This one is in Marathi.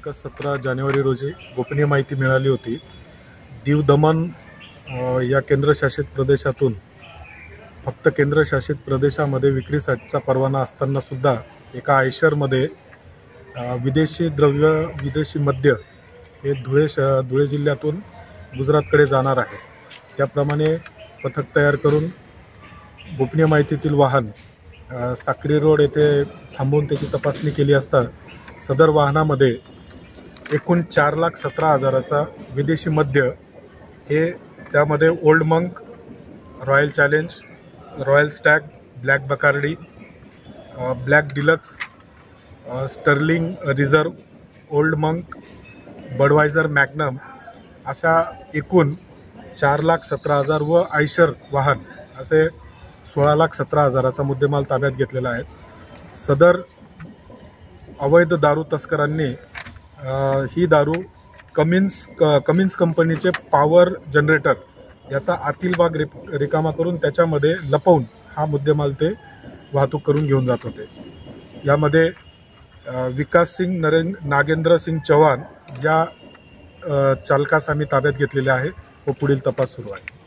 दिनांक 17 जानेवारी रोजी गोपनीय माहिती मिळाली होती। दीव दमण या केंद्रशासित प्रदेशातून फक्त केंद्रशासित प्रदेशामध्ये विक्रीसाठीचा परवाना असताना सुद्धा एका आयशरमध्ये विदेशी मद्य हे धुळे जिल्ह्यातून गुजरातकडे जाणार आहे। त्याप्रमाणे पथक तयार करून गोपनीय माहितीतील वाहन साक्री रोड येथे थांबवून त्याची तपासणी केली असता सदर वाहनामध्ये एकूण 4,17,000चा विदेशी मद्य हे त्यामध्ये Old Monk, Royal Challenge, Royal Stag, Black Bacardi, Black Deluxe, Sterling Reserve, Old Monk, Budweiser Magnum अशा एकूण 4,17,000 व आयशर वाहन असे 16,17,000चा मुद्देमाल ताब्यात घेतलेला आहे। सदर अवैध दारू तस्करांनी ही दारू कमिन्स कंपनीचे पॉवर जनरेटर याचा आतील भाग रिकामा करून त्याच्यामध्ये लपवून हा मुद्देमाल ते वाहतूक करून घेऊन जात होते। यामध्ये विकास सिंग नागेंद्र सिंग चौहान या चालकास आम्ही ताब्यात घेतलेले आहे व पुढील तपास सुरू आहे।